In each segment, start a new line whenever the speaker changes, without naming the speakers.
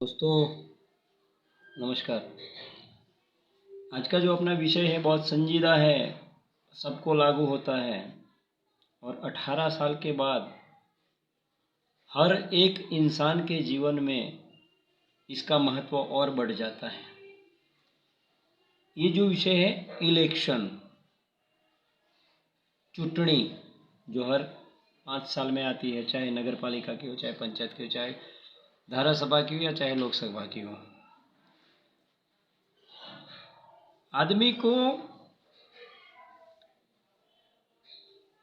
दोस्तों नमस्कार। आज का जो अपना विषय है बहुत संजीदा है, सबको लागू होता है और 18 साल के बाद हर एक इंसान के जीवन में इसका महत्व और बढ़ जाता है। ये जो विषय है इलेक्शन, चुटनी जो हर 5 साल में आती है, चाहे नगर पालिका की हो, चाहे पंचायत की हो, चाहे धारासभा की हो या चाहे लोकसभा की हो। आदमी को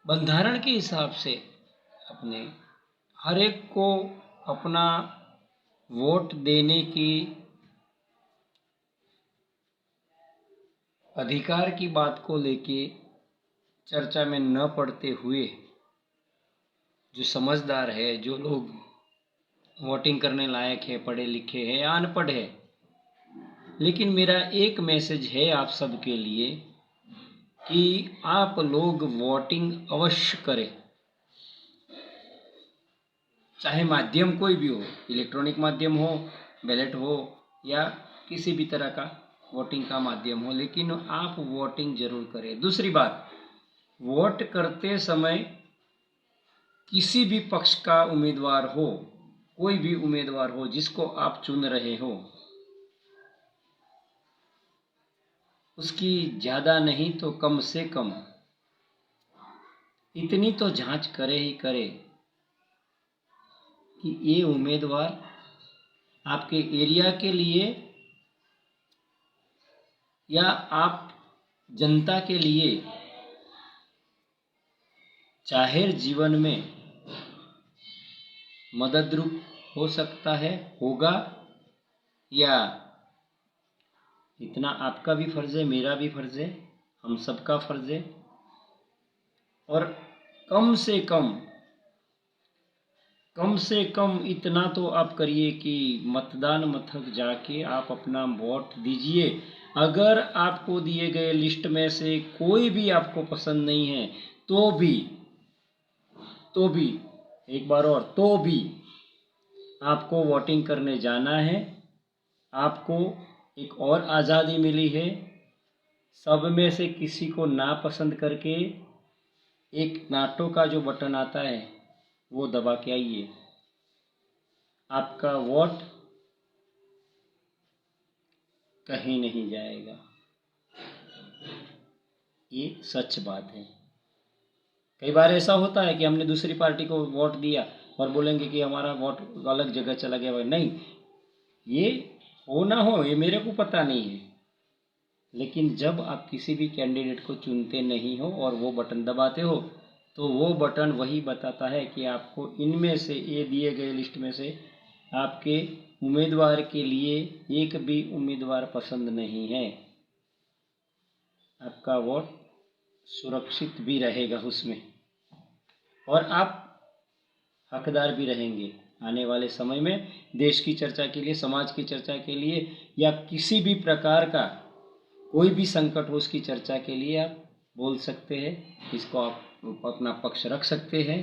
बंधारण के हिसाब से अपने हर एक को अपना वोट देने की अधिकार की बात को लेके चर्चा में न पड़ते हुए, जो समझदार है, जो लोग वोटिंग करने लायक है, पढ़े लिखे हैं या अनपढ़ है, लेकिन मेरा एक मैसेज है आप सबके लिए कि आप लोग वोटिंग अवश्य करें। चाहे माध्यम कोई भी हो, इलेक्ट्रॉनिक माध्यम हो, बैलेट हो या किसी भी तरह का वोटिंग का माध्यम हो, लेकिन आप वोटिंग जरूर करें। दूसरी बात, वोट करते समय किसी भी पक्ष का उम्मीदवार हो, कोई भी उम्मीदवार हो जिसको आप चुन रहे हो, उसकी ज़्यादा नहीं तो कम से कम इतनी तो जांच करे ही करे कि ये उम्मीदवार आपके एरिया के लिए या आप जनता के लिए जाहिर जीवन में मददरूप हो सकता है, होगा, या इतना आपका भी फर्ज है, मेरा भी फर्ज है, हम सबका फर्ज है। और कम से कम इतना तो आप करिए कि मतदान मथक जाके आप अपना वोट दीजिए। अगर आपको दिए गए लिस्ट में से कोई भी आपको पसंद नहीं है तो भी एक बार और तो भी आपको वोटिंग करने जाना है। आपको एक और आज़ादी मिली है, सब में से किसी को नापसंद करके एक नाटो का जो बटन आता है वो दबा के आइए। आपका वोट कहीं नहीं जाएगा, ये सच बात है। कई बार ऐसा होता है कि हमने दूसरी पार्टी को वोट दिया और बोलेंगे कि हमारा वोट अलग जगह चला गया। भाई नहीं, ये हो ना हो ये मेरे को पता नहीं है, लेकिन जब आप किसी भी कैंडिडेट को चुनते नहीं हो और वो बटन दबाते हो तो वो बटन वही बताता है कि आपको इनमें से, ये दिए गए लिस्ट में से आपके उम्मीदवार के लिए एक भी उम्मीदवार पसंद नहीं है। आपका वोट सुरक्षित भी रहेगा उसमें और आप हकदार भी रहेंगे। आने वाले समय में देश की चर्चा के लिए, समाज की चर्चा के लिए या किसी भी प्रकार का कोई भी संकट हो उसकी चर्चा के लिए आप बोल सकते हैं, इसको आप अपना पक्ष रख सकते हैं।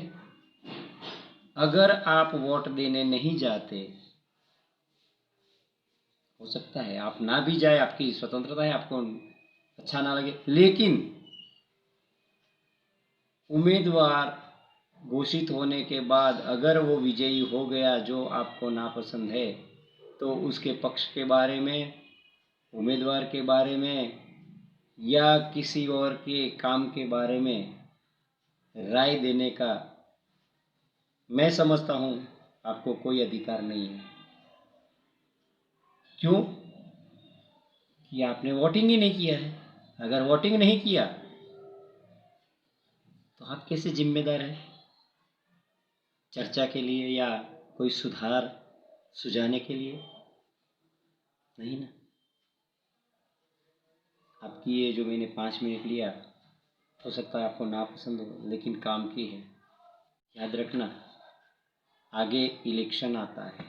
अगर आप वोट देने नहीं जाते, हो सकता है आप ना भी जाए, आपकी स्वतंत्रता है, आपको अच्छा ना लगे, लेकिन उम्मीदवार घोषित होने के बाद अगर वो विजयी हो गया जो आपको नापसंद है, तो उसके पक्ष के बारे में, उम्मीदवार के बारे में या किसी और के काम के बारे में राय देने का मैं समझता हूँ आपको कोई अधिकार नहीं है। क्यों? कि आपने वोटिंग ही नहीं किया है। अगर वोटिंग नहीं किया तो आप कैसे जिम्मेदार हैं चर्चा के लिए या कोई सुधार सुझाने के लिए? नहीं ना। आपकी ये जो मैंने 5 मिनट लिया, हो सकता है आपको नापसंद हो, लेकिन काम की है। याद रखना, आगे इलेक्शन आता है।